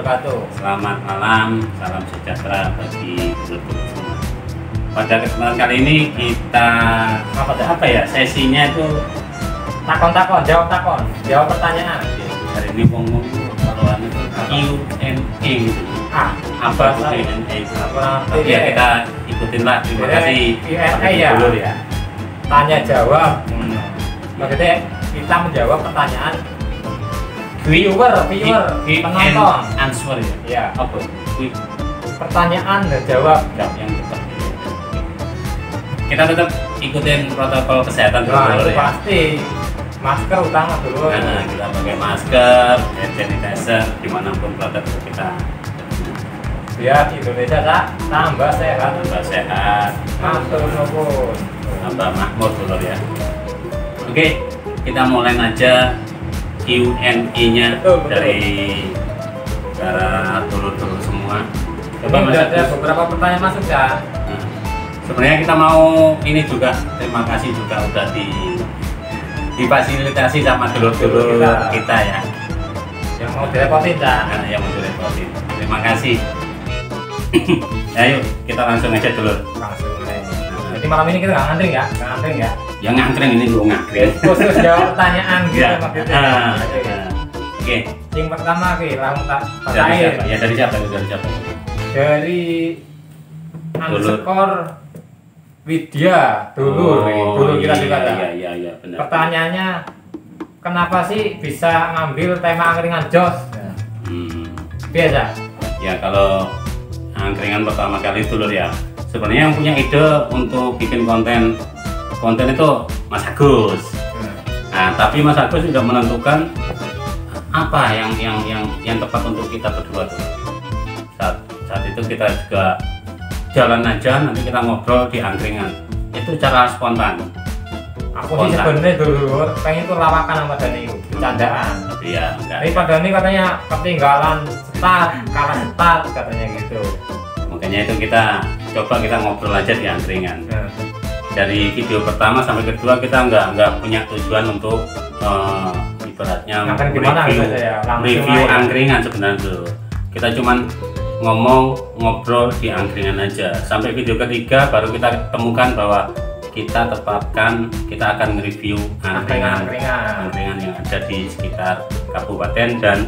wabarakatuh. Selamat malam, salam sejahtera bagi dulur-dulur semua. Pada kesempatan kali ini kita apa ya? Sesinya itu Takon-takon, jawab pertanyaan. hari ini ngomong kalau itu Q&A gitu. Apa itu Q&A itu? Tapi ya kita ikutin lah. Terima kasih Q&A ya. dulur ya. Tanya jawab. Maksudnya kita menjawab pertanyaan viewer, penonton. Answer ya. Ya. Apa? Pertanyaan dan jawab. Yang tepat. Kita tetap ikutin protokol kesehatan dulu Nah, itu ya. pasti. Masker utama dulu. Nah, kita pakai masker, hand sanitizer dimanapun berada kita. Biar Indonesia tambah sehat. Tambah sehat, Matur nuwun. tambah makmur dulu ya. Oke, kita mulai aja Q&A-nya Betul. dari para dulur-dulur semua. Coba udah ada beberapa pertanyaan masuk ya. Nah, sebenarnya kita mau ini juga terima kasih juga udah difasilitasi sama dulur-dulur kita ya. Yang mau direpotin ya. Nah, yang mau direpotin. Terima kasih. Ayo kita langsung aja dulu. Langsung aja. Jadi malam ini kita nggak ngantri ya, Yang ngangkring ini lu ngangkring. Khusus jawab pertanyaan gitu Ya. maksudnya. Oke. Yang pertama langsung tak Dari terakhir siapa? Ya dari siapa? Dari siapa? dari underscore Widya dulu kita juga ada. Iya benar. Pertanyaannya, kenapa sih bisa ngambil tema angkringan Jos? Biasa. Ya kalau angkringan pertama kali dulu ya. Sebenarnya yang punya ide untuk bikin konten itu Mas Agus. Nah, tapi Mas Agus sudah menentukan apa yang tepat untuk kita berdua tuh. Saat itu kita juga jalan aja, nanti kita ngobrol di angkringan. Itu cara spontan. Aku sih sebenarnya dulu pengen itu lawakan sama Dani, bercandaan. Iya, enggak. Tapi Pak Dani katanya ketinggalan kalah start katanya gitu. Makanya itu kita ngobrol aja di angkringan. Dari video pertama sampai kedua kita nggak punya tujuan untuk ibaratnya review angkringan sebenarnya tuh. Kita cuman ngobrol di angkringan aja. Sampai video ketiga baru kita temukan bahwa kita akan nge-review angkringan yang ada di sekitar kabupaten dan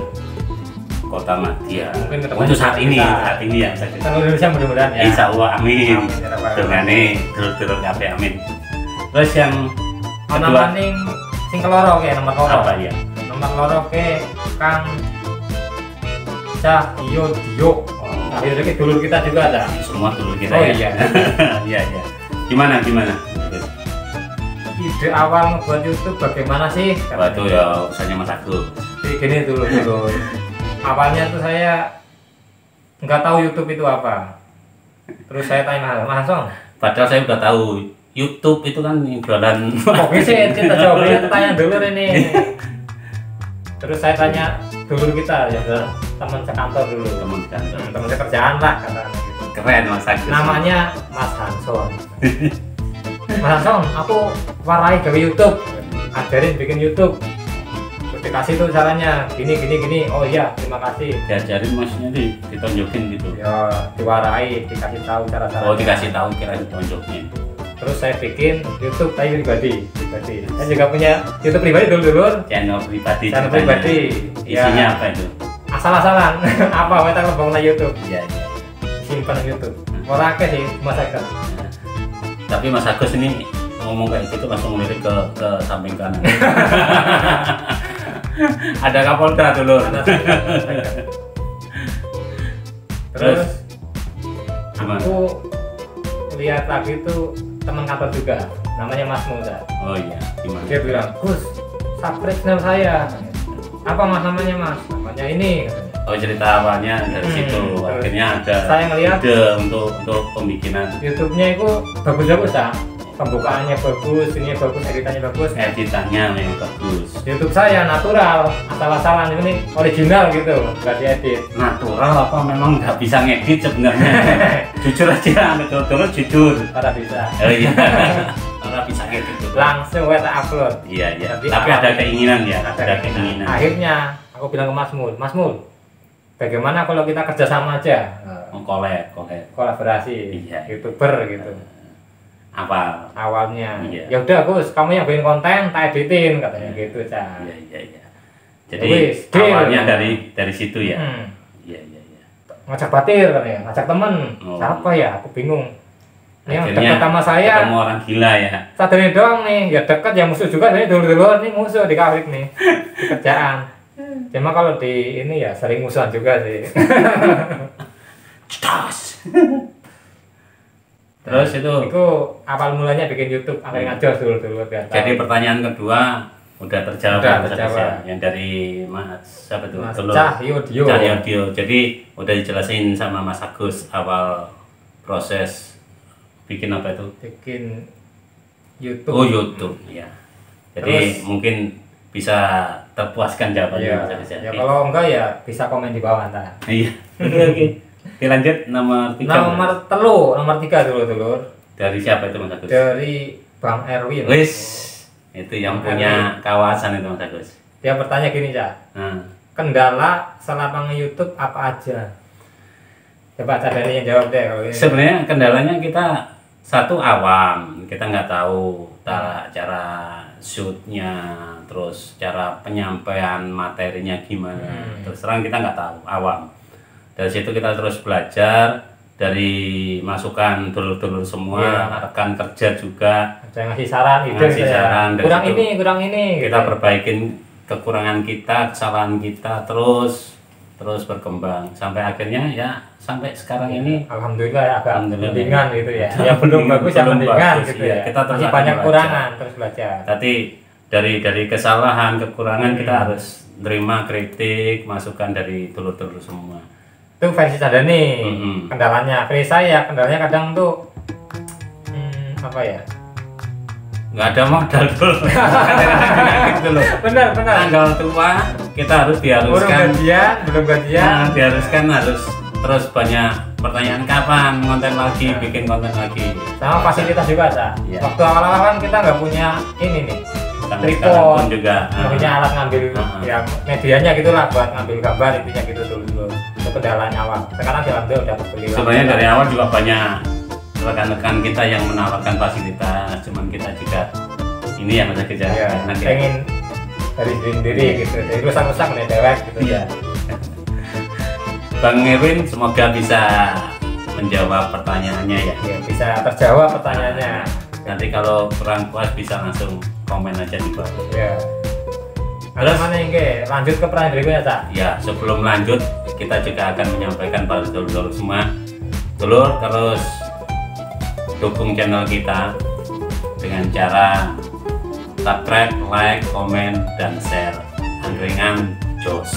Kota Madya. Untuk saat ini ya. Indonesia mudah-mudahan ya. Insya Allah amin. Dengan dulur-dulur kabeh amin. Terus yang kedua sing keloro ke nomor loro. apa ya? Nomor loro ke Kang Cahyo Dio. Nah, itu dulur kita juga ada. Semua dulur kita Oh ya. iya. Iya. Gimana? Ide awal ngebuat YouTube bagaimana sih? Waduh ya usahanya Mas Agus. Jadi gini dulu. Awalnya tuh saya nggak tahu YouTube itu apa. Terus saya tanya langsung. Padahal saya udah tahu YouTube itu kan jualan. Oke sih, kita jawabnya tanya dulu ini. Terus saya tanya dulu kita ya teman sekantor dulu. Teman sekerjaan lah katanya gitu. Keren Mas Agus. Namanya Mas Hanson. Mas Hanson, aku warai ke YouTube. Ajarin bikin YouTube. Dikasih tuh caranya gini. Oh iya, terima kasih. Diajarin maksudnya ditonjokin gitu. Ya diwarai, dikasih tahu cara-cara. Oh dikasih tahu kira ditonjokin. Terus saya bikin YouTube saya pribadi. Saya juga punya YouTube pribadi dulu. Channel pribadi. Ya. Isinya apa itu? Asal-asalan. Apa kita ngebangun YouTube? Iya. Simpan YouTube. Orang sih, cuma saya. Tapi Mas Agus ini ngomong kayak gitu langsung melirik ke samping kanan. Ada Kapolda dulu. Terus gimana? Aku lihat lagi tuh teman kantor juga, namanya Mas Muda. Oh iya, gimana? Dia bilang, Gus, subscribe channel saya. Apa Mas namanya Mas? Namanya ini. Oh cerita awalnya dari situ, akhirnya ada saya ngeliat ide untuk pembikinan YouTube-nya itu bagus-bagus ya. Pembukaannya bagus, ini bagus, editannya bagus. Editannya yang bagus. YouTube saya natural, asal-asalan ini original gitu, nggak diedit. Natural apa memang nggak bisa ngedit sebenarnya? Jujur aja, dulu jujur. Pada bisa. Oh iya. Karena bisa ngedit. Langsung kita upload. Iya. Tapi ada keinginan ya. Ada keinginan. Akhirnya aku bilang ke Mas Mul, bagaimana kalau kita kerjasama aja, kolaborasi, iya. YouTuber gitu. Awalnya, iya. ya udah Gus, kamu yang bikin konten, tak editin katanya gitu Cak. Iya. Jadi awalnya dari situ ya. Iya. Ngajak batir katanya, ngajak temen, siapa ya? Aku bingung. Yang akhirnya dekat sama saya, ketemu orang gila ya. satu ini doang nih, ya dekat ya musuh juga, ini dulu nih musuh di kawik nih, di kerjaan. Cuma kalau di ini ya sering musuhan juga sih. Terus itu awal mulanya bikin YouTube, angkringan jos dulu biar tahu. Jadi pertanyaan kedua udah terjawab. Yang dari Mas siapa tuh? Mas Cahyodio. Jadi udah dijelasin sama Mas Agus awal proses bikin apa itu? Bikin YouTube. Oh, YouTube ya. Jadi mungkin bisa terpuaskan jawabannya Mas Agus ya. Kalau enggak ya bisa komen di bawah ntar. Iya. Oke. Dilanjut nomor 3. Nomor 3 dulu. Dari siapa itu Mas Agus? Dari Bang Erwin. Wis. Itu yang punya kawasan itu Mas Agus. Dia bertanya gini, Cak. Kendala selama nge-YouTube apa aja? Coba Cak dari yang jawab deh kalau ini. Sebenarnya kendalanya kita satu awam, kita nggak tahu cara shootnya, terus cara penyampaian materinya gimana. Terus terang kita nggak tahu, awam. Dari situ kita terus belajar dari masukan dulur-dulur semua, rekan kerja juga. Ada yang ngasih saran, kurang ini. Kita perbaikin kekurangan kita, kesalahan kita, terus berkembang sampai akhirnya ya sampai sekarang ini. Alhamdulillah ya, agak mendingan gitu ya. Ya belum bagus ya mendingan gitu ya. Kita terus banyak kekurangan terus belajar. Tapi dari kesalahan, kekurangan kita harus terima kritik, masukan dari dulur-dulur semua. Itu versi Sadani kendalanya. Versi saya kendalanya kadang tuh apa ya, nggak ada modal dulu. benar tanggal tua kita harus diharuskan belum gajian diharuskan harus terus banyak pertanyaan kapan konten lagi, bikin konten lagi. Sama fasilitas juga Cak. Waktu awal-awal kan kita nggak punya ini nih tripod juga, punya alat ngambil ya medianya gitulah buat ngambil gambar, intinya gitu dulu. Itu kendalanya awal. Sekarang alhamdulillah udah terbeli. Sebenarnya dari awal juga banyak rekan-rekan kita yang menawarkan fasilitas, cuman kita juga ini yang ada kejadian. Pengen dari sendiri gitu, dari rusak-rusak dewek gitu ya. Bang Erwin semoga bisa menjawab pertanyaannya ya. Bisa terjawab pertanyaannya. Nanti kalau kurang puas bisa langsung komen aja di bawah. Ya. Terus mana yang lanjut ke pertanyaan berikutnya Cak? Ya, sebelum lanjut kita juga akan menyampaikan pada dulur-dulur semua, dulur terus dukung channel kita dengan cara subscribe, like, komen, dan share. Angkringan Jos.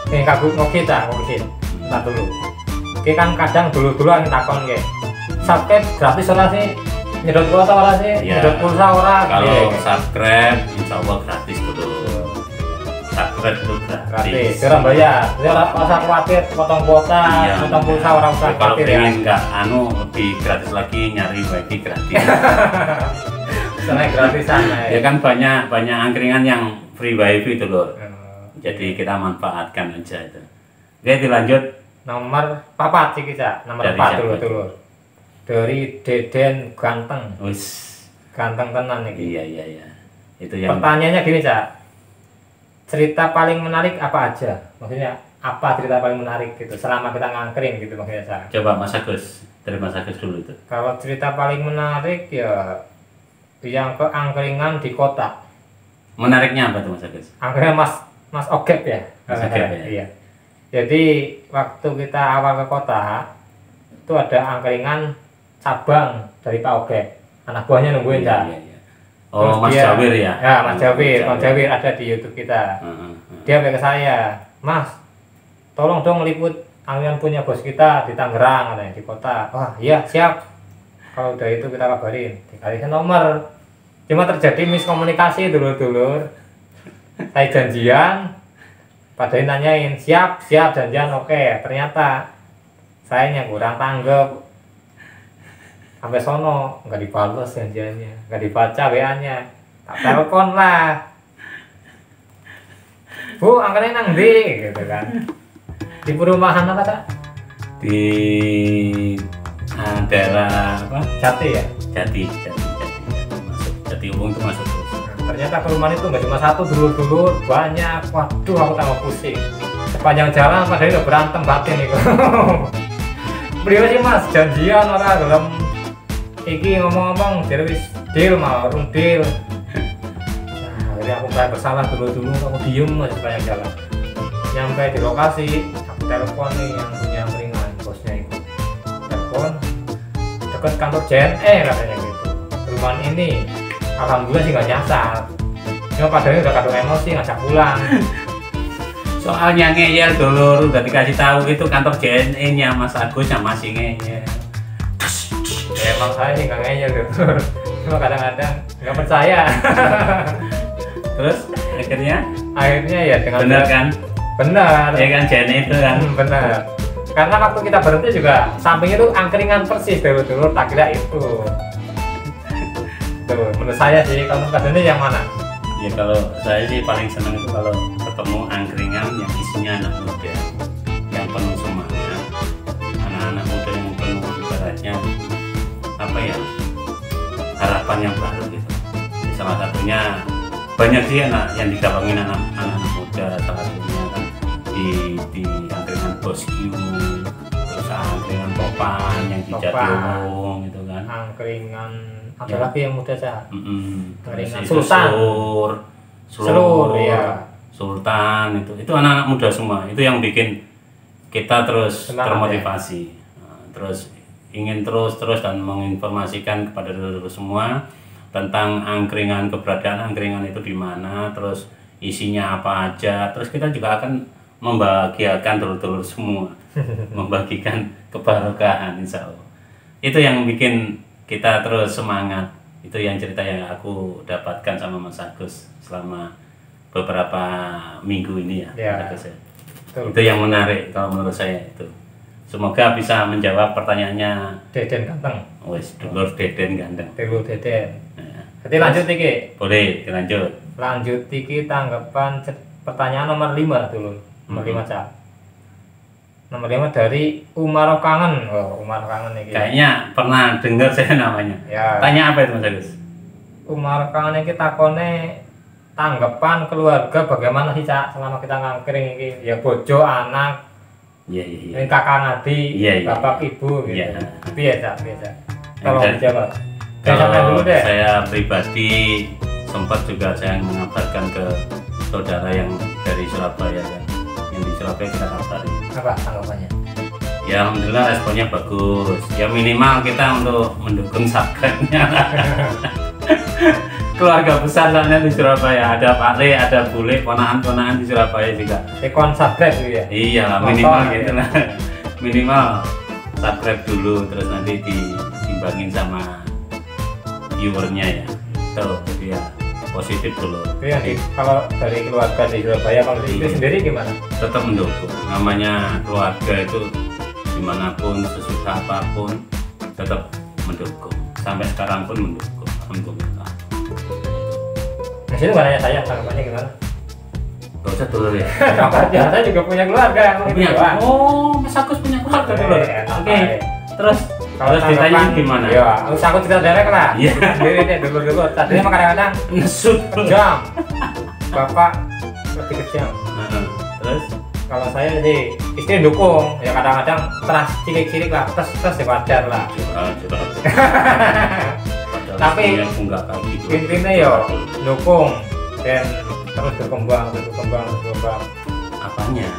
Ini kagum kita, Ntar dulu. Oke kan kadang dulu yang takon subscribe gratis ora sih? Nyedot kuota ora sih? Nyedot pulsa ora? Kalau subscribe insya Allah gratis dulu. Subscribe itu gratis. Orang bayar. Jadi orang usah khawatir potong kuota, potong pulsa orang usah kalau khawatir ya. pengen nggak lebih gratis lagi, nyari wifi gratis. Senang gratisan ya kan banyak angkringan yang free wifi itu loh. Jadi kita manfaatkan aja itu. Oke, dilanjut nomor 4 sih kita. Nomor 4 dulu. Dari Deden Ganteng. Ganteng tenan nih. Iya. Itu yang pertanyaannya gini, Cak. Cerita paling menarik apa aja? Maksudnya apa cerita paling menarik gitu selama kita ngangkring gitu maksudnya, Cak. Coba Mas Agus, dari Mas Agus dulu itu. Kalau cerita paling menarik ya yang ke angkringan di kota. Menariknya apa tuh Mas Agus? Angkringan Mas Ogep ya. Mas Ogep ya. Iya. Jadi waktu kita awal ke kota itu ada angkringan cabang dari Pak Ogep. Anak buahnya nungguin, Cak. Iya. Oh, Mas Jawir ya? Ya, Mas Jawir ada di YouTube kita. Dia ke saya, Mas, tolong dong meliput angkringan punya bos kita di Tangerang, katanya, di kota. Wah, iya, siap. Kalau udah itu kita kabarin. Dikasih nomor. Cuma terjadi miskomunikasi dulur-dulur. Saya janjian, padahal nanyain, siap janjian, oke. Ternyata saya kurang tanggap. Sampai sono nggak dibales janjiannya, nggak dibaca WA-nya, tak telepon lah, Bu angkringan nang ndi gitu kan. Di perumahan apa Cak? Di daerah apa? Jati ya? Jati masuk Jati Umum itu masuk terus. Ternyata perumahan itu nggak cuma satu, dulur-dulur banyak. Waduh, aku tambah pusing. Sepanjang jalan padahal udah berantem batin nih. Beliau sih Mas janjian orang dalam iki ngomong-ngomong jadi wis deal malah urung deal. Nah, jadi aku kayak bersalah dulu aku diem aja sepanjang jalan. Nyampe di lokasi aku telepon nih yang punya angkringan, bosnya itu telepon dekat kantor JNE katanya gitu. Perumahan ini alhamdulillah sih nggak nyasar. Cuma padahal udah kadung emosi ngajak pulang. Soalnya ngeyel dulur udah dikasih tahu itu kantor JNE nya Mas Agus yang masih ngeyel. Ya, emang saya sih nggak ngeyel gitu. Cuma kadang-kadang nggak percaya. Terus akhirnya ya dengan benar kan? Benar. Ya kan JNE itu kan. Benar. Karena waktu kita berhenti juga sampingnya itu angkringan persis dulur-dulur, tak kira itu. Tuh, menurut saya sih kalau menurut yang mana? Ya kalau saya sih paling senang itu kalau ketemu angkringan yang isinya anak muda yang penuh semangat, anak-anak muda yang penuh ibaratnya apa ya, harapan yang baru gitu. Salah satunya banyak sih anak yang digabungin anak-anak muda, salah satunya kan di angkringan Bosku, terus angkringan Topan yang di Jati Umum gitu kan. Angkringan ada lagi yang muda Cak. Angkringan Selur ya. Sultan itu anak-anak muda semua. Itu yang bikin kita terus termotivasi. Nah, terus ingin terus dan menginformasikan kepada dulur semua tentang angkringan, keberadaan angkringan itu di mana, terus isinya apa aja. Terus kita juga akan membahagiakan dulur-dulur semua. Membagikan keberkahan insya Allah. Itu yang bikin kita terus semangat. Itu yang cerita yang aku dapatkan sama Mas Agus selama beberapa minggu ini ya. Itu yang menarik kalau menurut saya itu. Semoga bisa menjawab pertanyaannya Deden Ganteng. Wes, dulur Deden Ganteng. Dulur Deden. Jadi lanjut iki. Boleh, dilanjut. Lanjut iki tanggapan pertanyaan nomor 5 dulu. Nomor 5 Cak. Nomor 5 dari Umar Kangen. Oh, Umar Kangen ini. Kayaknya pernah dengar saya namanya. Ya. Tanya apa itu Mas Agus? Umar Kangen ini takone tanggapan keluarga bagaimana sih Cak selama kita ngangkring ini? Ya bojo, anak, Iya. kakak ngadi, bapak ibu gitu. Iya. Biasa. Tolong dijawab. Kalau saya pribadi sempat juga saya mengabarkan ke saudara yang dari Surabaya kan. Yang di Surabaya kita kabari. Apa tanggapannya? Ya alhamdulillah responnya bagus. Ya minimal kita untuk mendukung subscribe-nya. Keluarga besar soalnya di Surabaya, ada Pak Le, ada Bule, ponaan-ponaan di Surabaya juga. Ikon subscribe gitu ya? Iya lah, minimal gitu lah. Minimal subscribe dulu, terus nanti diimbangin sama viewernya ya. Tuh, jadi ya positif dulu. Jadi kalau dari keluarga di Surabaya, kalau itu sendiri gimana? Tetap mendukung. Namanya keluarga itu dimanapun, sesusah apapun, tetap mendukung. Sampai sekarang pun mendukung. Alhamdulillah. Nah, situ nggak nanya saya, tanggapannya gimana? Gak usah dulu ya. Ya, saya juga punya keluarga yang punya. Oh, Mas Agus punya keluarga dulu. Oke. Terus ditanya gimana? Ya, harus aku cerita direct lah. Iya. Sendiri deh dulu. Tadinya mah kadang-kadang nesut jam. Bapak lebih kejam. Terus kalau saya sih istri dukung, ya kadang-kadang teras cilik-cilik lah, terus ya wajar lah. Tapi intinya ya dukung dan terus berkembang. Apanya?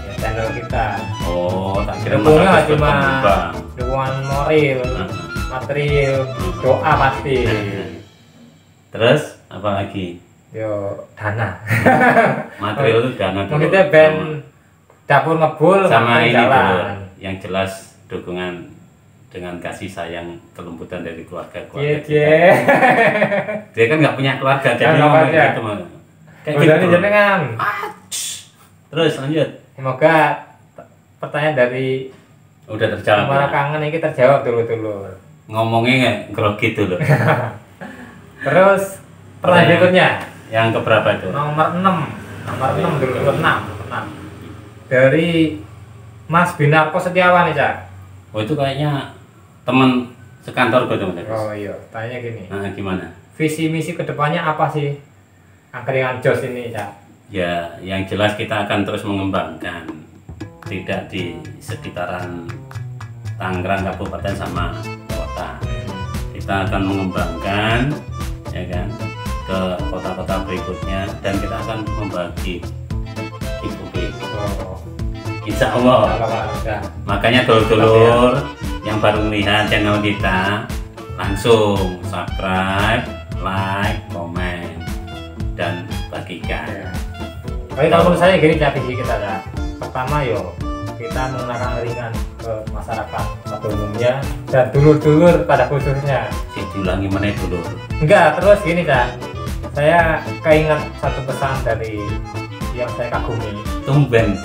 Ya, channel kita. Oh, tak kira dukungnya cuma dukungan moral, material, doa pasti. Terus apa lagi? Yo dana. Material itu dana dulu. Maksudnya band dapur ngebul sama ini dulu. Yang jelas dukungan dengan kasih sayang kelembutan dari keluarga kita. Dia kan nggak punya keluarga, jadi ngomong gitu mah. Kayak gitu. Jenengan. Terus lanjut. Semoga pertanyaan dari udah terjawab. Umar Kangen ini terjawab dulu. Ngomongnya nggak grogi dulu. Terus pertanyaan berikutnya. Yang keberapa itu? Nomor 6 dulu. Dari Mas Binarko Setiawan nih, Cak. Oh, itu kayaknya teman sekantor gue, teman. Oh iya, tanya gini. Nah, gimana? Visi misi kedepannya apa sih angkringan Jos ini, Cak? Ya, yang jelas kita akan terus mengembangkan, tidak di sekitaran Tangerang Kabupaten sama kota. Kita akan mengembangkan, ya kan, ke kota-kota berikutnya, dan kita akan membagi giveaway. Oh. Insya Allah. Makanya dulur-dulur yang baru melihat channel kita, langsung subscribe, like, komen, dan bagikan. Ya. Tapi kalau menurut saya gini, Cak, visi kita, Cak. Pertama kita menggunakan ringan ke masyarakat pada umumnya dan dulur-dulur pada khususnya. Diulangi mana dulur? Enggak, terus gini, Cak. Saya keinget satu pesan dari yang saya kagumi. Tumben,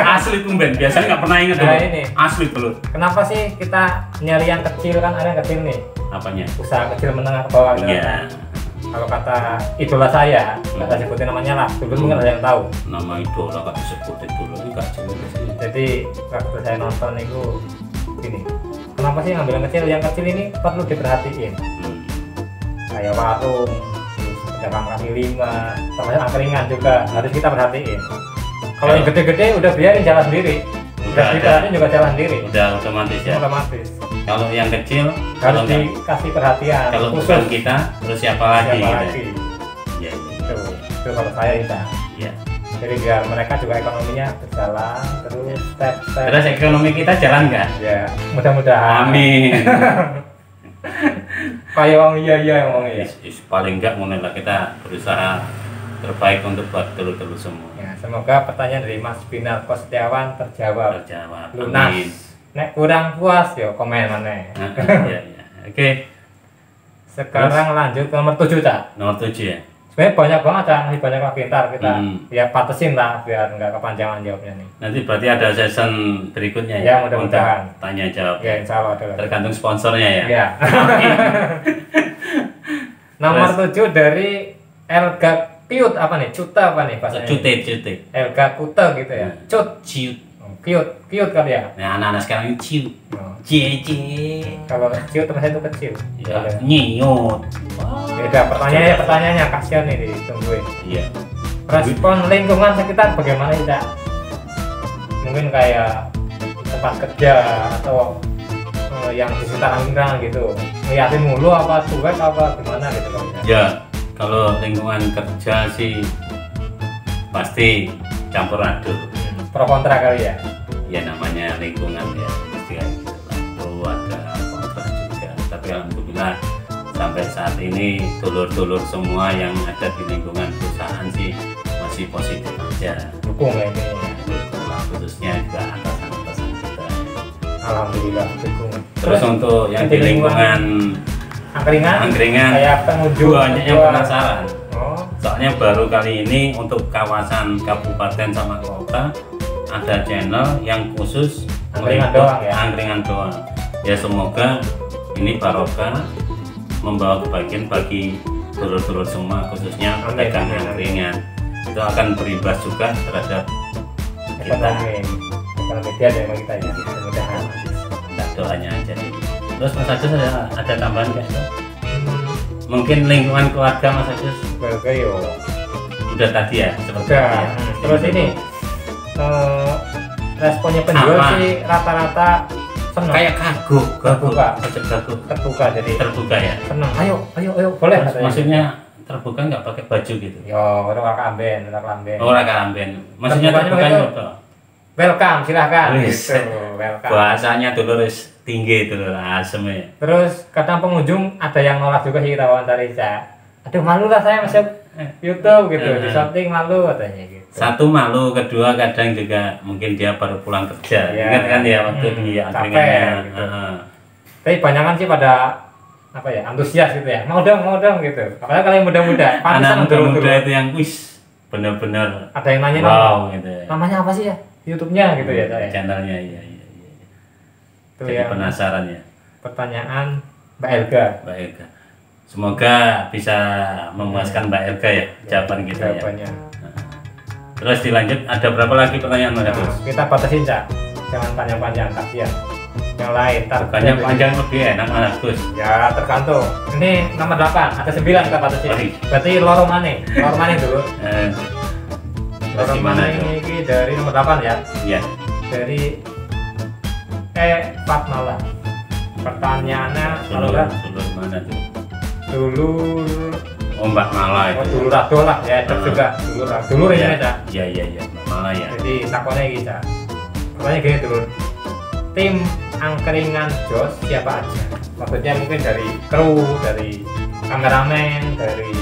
asli tumben. Biasanya nggak pernah ingat. Nah, ini asli dulur. Kenapa sih kita nyari yang kecil, kan ada yang kecil nih? Apanya? Usaha kecil menengah ke bawah. Iya. Kalau kata idola saya, kita sebutin namanya lah, dulu mungkin ada yang tahu. Nama idola kok disebutin dulu, ini gak jelas. Jadi waktu saya nonton itu gini, kenapa sih ngambil yang kecil? Yang kecil ini perlu diperhatiin. Kayak warung, terus pedagang kaki lima, termasuk angkringan juga harus kita perhatiin. Kalau yang gede-gede udah biarin jalan sendiri. Udah diperhatiin juga jalan sendiri. Udah otomatis ya. Otomatis. Kalau yang kecil harus dikasih perhatian. Kalau bukan kita, terus siapa lagi? Ya, itu kalau saya itu. Ya. Jadi biar mereka juga ekonominya berjalan terus step. Terus ekonomi kita jalan nggak? Ya, mudah-mudahan. Amin. Kayak orang iya ngomong ya. Paling enggak mulai kita berusaha terbaik untuk buat telur-telur semua. Ya, semoga pertanyaan dari Mas Binarko Setiawan terjawab. Lunas. Amin. Nek kurang puas yo komen mana. Iya. Oke. Sekarang lanjut ke nomor 7, Cak. Nomor 7 ya. Sebenarnya banyak banget, Cak. Masih banyak lagi, ntar kita ya patasin lah biar nggak kepanjangan jawabnya nih. Nanti berarti ada season berikutnya ya. Mudah-mudahan. Tanya jawab. Ya, insya Allah ada. Tergantung sponsornya ya. Iya. Nomor 7 dari Elga Cute apa nih? Cuta apa nih bahasanya? Cute. Elga Cute gitu ya. Cute. Cute kali ya. Nah, anak-anak sekarang ini cute. Kalau cute teman saya itu kecil. Ya, nyut. Beda pertanyaannya kasihan nih ditungguin. Iya. Respon lingkungan sekitar bagaimana tidak? Mungkin kayak tempat kerja atau yang di sekitar angkringan gitu. Ngeliatin mulu apa cuek apa gimana gitu kan? Ya, kalau lingkungan kerja sih pasti campur aduk. Pro kontra kali ya. Ya namanya lingkungan ya, mesti kayak gitu lah. Pro ada kontra juga. Tapi alhamdulillah sampai saat ini dulur-dulur semua yang ada di lingkungan perusahaan sih masih positif aja. Dukung ya ini. Dukung lah, khususnya juga atasan-atasan kita. Alhamdulillah dukung. Terus untuk yang di lingkungan angkringan kayak pengunjung banyak yang penasaran. Soalnya baru kali ini untuk kawasan kabupaten sama kota ada channel yang khusus angkringan doang ya. Angkringan doang. Ya semoga ini barokah membawa kebahagiaan bagi dulur-dulur semua, khususnya pedagang angkringan. Itu akan berimbas juga terhadap ekonomi dia dari kita ya. Mudah-mudahan. Doanya aja. Terus Mas Agus ada tambahan nggak? Mungkin lingkungan keluarga Mas Agus? Keluarga yo. Udah tadi ya? Udah. Terus ini responnya penjual sih rata-rata senang. Kayak kagok. Terbuka jadi. Terbuka ya? Senang. Ayo boleh. Maksudnya terbuka nggak pakai baju gitu? Yo, ora kamben. Oh, ora kamben. Maksudnya terbuka itu? Welcome, silahkan. Gitu, welcome. Bahasanya dulu tinggi itu asem ya. Terus kadang pengunjung ada yang nolak juga sih kita wawancara, Cak. Aduh malu lah saya masuk YouTube gitu, di shooting malu katanya gitu. Satu malu, kedua kadang juga mungkin dia baru pulang kerja. Ingat kan ya waktu di angkringannya. Gitu. Tapi banyakan sih pada apa ya, antusias gitu ya. Mau dong gitu. Apalagi kalau yang muda-muda, anak muda itu yang wis benar-benar ada yang nanya gitu ya. Namanya apa sih ya? YouTube-nya gitu ya saya. Channelnya iya. Itu jadi penasaran ya. Pertanyaan Mbak Elga. Semoga bisa memuaskan Mbak Elga ya jawaban kita ya. Terus dilanjut, ada berapa lagi pertanyaan Mas Agus? Kita batasin Cak, jangan panjang-panjang kasihan. Yang lain panjang lebih enak Mas Agus. Ya tergantung. Ini nomor 8, ada 9 kita batasin. Berarti loro maneh dulu. Loro maneh ini dari nomor 8 ya. Iya. Dari Fatmala. Pertanyaannya dulur mana tuh? Dulur Mbak Mala itu. Dulur Rado lah ya, juga dulur ini Cak. Iya, Mbak Mala ya. Jadi takonnya iki Cak. Pertanyaan gini dulur. Tim angkringan Jos siapa aja? Maksudnya mungkin dari kru, dari kameramen, dari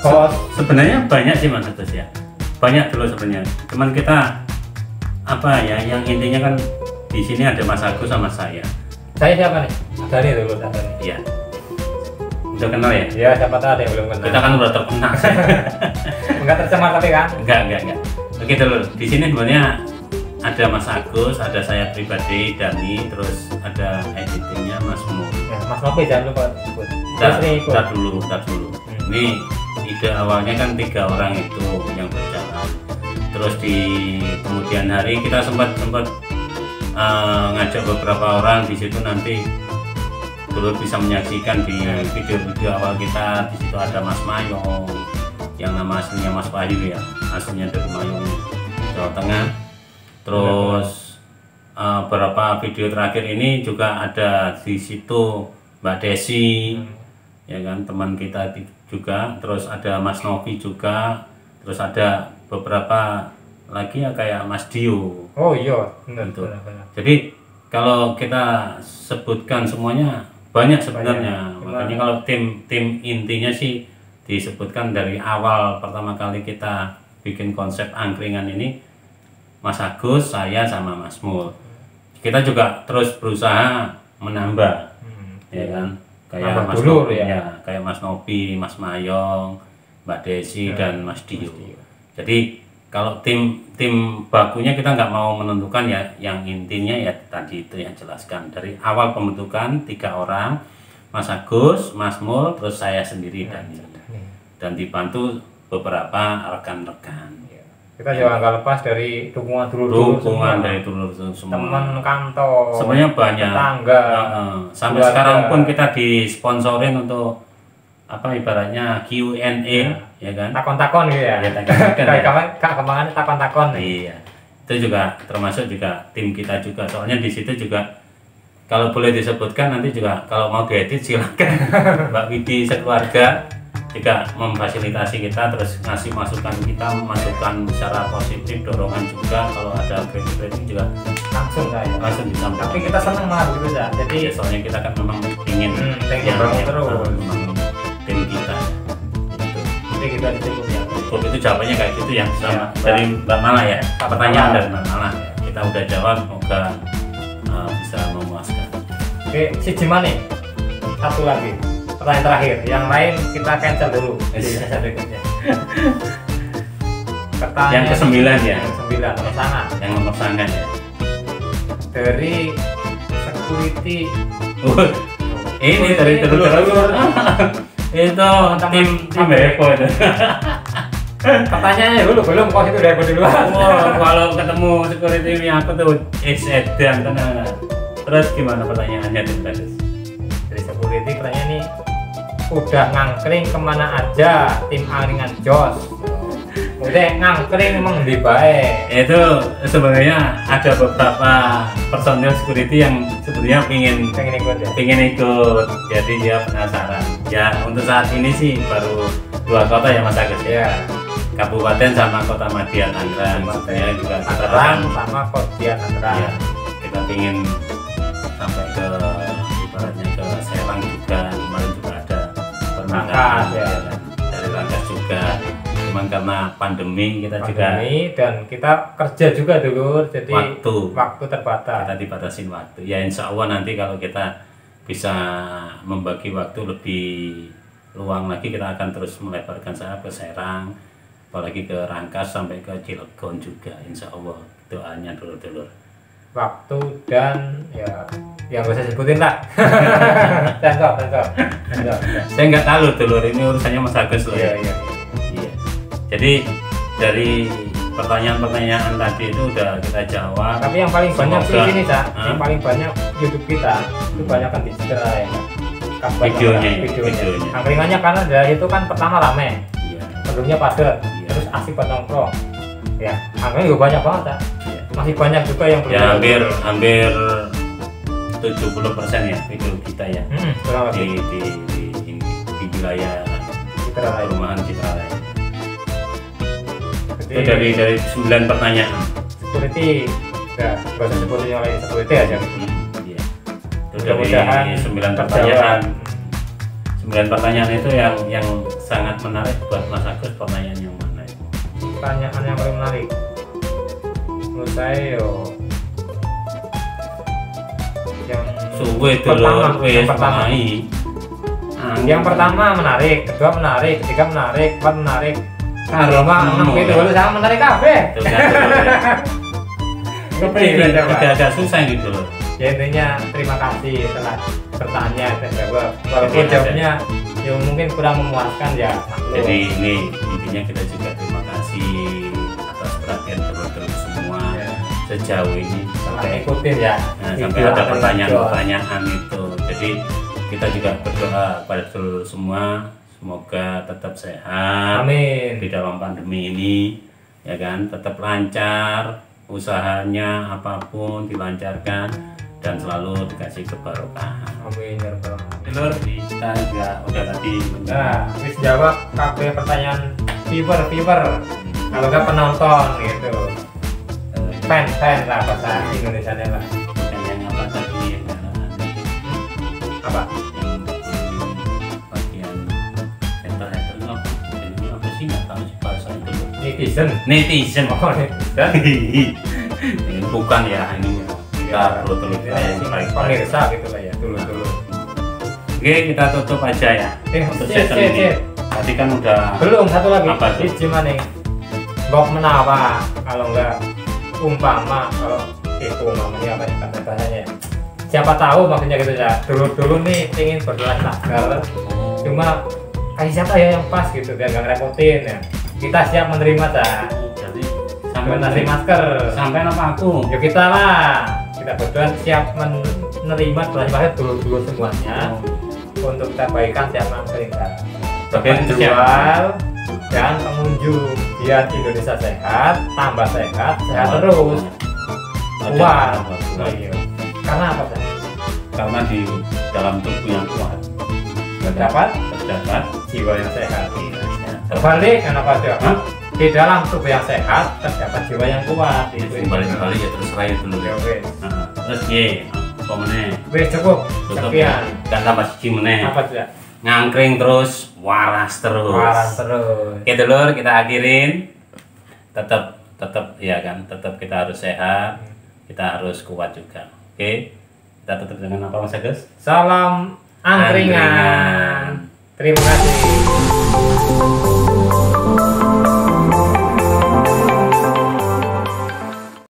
host. Sebenarnya banyak sih Mas Agus ya. Banyak dulu sebenarnya. Cuman kita apa ya, yang intinya kan di sini ada Mas Agus sama saya. Saya siapa nih? Dari dulu Dari. Iya. Udah kenal ya? Ya, siapa tahu ada yang belum kenal. Kita kan udah terkenal. Enggak tercemar tapi kan? Enggak. Oke dulu. Di sini sebenarnya ada Mas Agus, ada saya pribadi, Dani, terus ada editingnya Mas Mu. Ya, Mas Nopi jangan lupa sebut. Tar dulu. Ini ide awalnya kan 3 orang itu yang berjalan. Terus di kemudian hari kita sempat ngajak beberapa orang di situ, nanti dulu bisa menyaksikan di video-video awal kita. Di situ ada Mas Mayong, yang nama aslinya Mas Wahyu ya, aslinya dari Mayong, Jawa Tengah. Terus beberapa video terakhir ini juga ada di situ Mbak Desi, ya kan, teman kita juga. Terus ada Mas Novi juga. Terus ada beberapa lagi ya kayak Mas Dio. Oh iya, benar. Jadi kalau kita sebutkan semuanya banyak sebenarnya. Makanya kalau tim intinya sih disebutkan dari awal pertama kali kita bikin konsep angkringan ini, Mas Agus, saya sama Mas Mul. Kita juga terus berusaha menambah, ya kan? Kayak Mas Nopi, kayak Mas Nopi, Mas Mayong, Mbak Desi dan Mas Dio. Jadi kalau tim bakunya kita nggak mau menentukan ya, yang intinya ya tadi itu yang jelaskan dari awal pembentukan 3 orang, Mas Agus, Mas Mul, terus saya sendiri dan dibantu beberapa rekan-rekan. Kita juga nggak lepas dari dukungan dari dulur semua. Teman kantor. Sebenarnya banyak. Tetangga. Sampai sekarang pun kita disponsorin untuk apa ibaratnya Q&A, ya kan? Takon-takon gitu ya. Kembangan takon-takon. Iya. Itu juga termasuk juga tim kita juga. Soalnya di situ juga kalau boleh disebutkan nanti juga kalau mau diedit silakan. Mbak Widi sekeluarga juga memfasilitasi kita, terus ngasih masukan kita, masukan secara positif, dorongan juga. Kalau ada kritik juga langsung disampaikan. Tapi kita senang banget gitu ya. Jadi ya, soalnya kita kan memang ingin yang terus tim kita. Gitu. Jadi kita cukup ya. Cukup itu jawabannya kayak gitu ya, sama dari Mbak Mala ya. Pertanyaan dari Mbak Mala. Kita udah jawab, semoga bisa memuaskan. Oke, si Jimani. Satu lagi. Pertanyaan terakhir, yang lain kita cancel dulu. Cancel berikutnya. Pertanyaan yang ke-9 ya. Yang ke-9 nomor sana. Yang nomor sana ya. Dari security. Ini dari telur. Itu tim Beko itu. Pertanyaannya dulu belum, kok itu udah duluan. Kalau ketemu security ini aku tuh edan tenan. Terus gimana pertanyaannya tadi? Dari security pertanyaan ini, udah ngangkring kemana aja tim angkringan Jos? Udah ngangkring emang lebih baik. Itu sebenarnya ada beberapa personil security yang sebenarnya pengen ikut, jadi dia penasaran. Ya untuk saat ini sih baru 2 kota ya Mas Agus ya. Kabupaten sama Kota Madya Tangerang. Sebenarnya juga Tangerang sama Kota Tangerang. Ya, kita pengen sampai ke ibaratnya ke Serang juga. Kemarin juga ada Rangkas ya. Dari Rangkas juga. Cuman karena pandemi kita juga dan kita kerja juga dulu, jadi waktu terbatas. Kita dibatasin waktu. Ya insya Allah nanti kalau kita bisa membagi waktu lebih luang lagi, kita akan terus melebarkan sayap ke Serang, apalagi ke Rangkas sampai ke Cilegon juga, insya Allah. Doanya dulur-dulur. Waktu dan ya yang gak usah sebutin lah. Sensor. Saya nggak tahu dulur, ini urusannya Mas Agus loh. Iya. Jadi dari pertanyaan-pertanyaan tadi itu udah kita jawab. Tapi yang paling banyak sih ini Cak, yang paling banyak YouTube kita itu banyak kan digital ya. Videonya. Angkringannya karena dari itu kan pertama rame, sebelumnya padat, terus asik buat nongkrong. Ya, angkringan juga banyak banget Cak. Masih banyak juga yang belum. Ya hampir 70% ya video kita ya. Di wilayah perumahan Citralaya. Itu dari 9 pertanyaan. Security, ya, bahasa security oleh security aja. Iya. Itu dari 9 pertanyaan. 9 pertanyaan itu yang sangat menarik buat Mas Agus. Pertanyaan yang mana itu? Pertanyaan yang paling menarik menurut saya yang pertama. Yang pertama menarik, kedua menarik, ketiga menarik, keempat menarik, kelima enam gitu baru sama menarik kafe. Agak susah gitu loh. Ya intinya terima kasih telah bertanya dan jawab. Walaupun jawabnya ya mungkin kurang memuaskan ya. Jadi ini intinya kita juga terima kasih atas perhatian teman-teman semua sejauh ini sampai ikutin ya. Sampai ada pertanyaan-pertanyaan itu. Jadi kita juga berdoa pada seluruh semua semoga tetap sehat. Amin. Di dalam pandemi ini ya kan, tetap lancar usahanya, apapun dilancarkan dan selalu dikasih keberkahan. Amin ya rabbal alamin. Lur, kita juga udah tadi wis jawab kabeh pertanyaan viewer kalau nggak penonton gitu. Fan lah bahasa Indonesianya lah. Yang apa tadi apa? Netizen. Bukan ya, ini kita perlu pemirsa gitu lah ya dulu. Oke, kita tutup aja ya untuk session ini. Tadi kan udah belum satu lagi. Apa tuh? Gimana nih? Bok menawa kalau enggak umpama kalau umpamanya apa ya kata bahasanya? Siapa tahu maksudnya gitu ya. Dulu nih ingin berdoa tagar. Cuma kasih siapa ya yang pas gitu biar nggak ngerepotin ya. Kita siap menerima jadi sampai menerima masker sampai apa aku ya kita lah kita berdua siap menerima belanja dulu semuanya untuk kebaikan siap angkringan penjual dan pengunjung biar Indonesia sehat tambah sehat terus kuat. Karena apa sih? Karena di dalam tubuh yang kuat terdapat jiwa yang sehat. Terbalik kenapa sih? Di dalam tubuh yang sehat terdapat jiwa yang kuat. Balik ya terus raya dulu ya. Terus komene. Wes cukup. Sekian. Dan tambah siji meneh. Apa sih? Ngangkring terus, waras terus. Oke dulur, kita akhirin. Tetap ya kan, tetap kita harus sehat. Kita harus kuat juga. Oke. Kita tutup dengan apa Mas Agus? Salam angkringan. Terima kasih.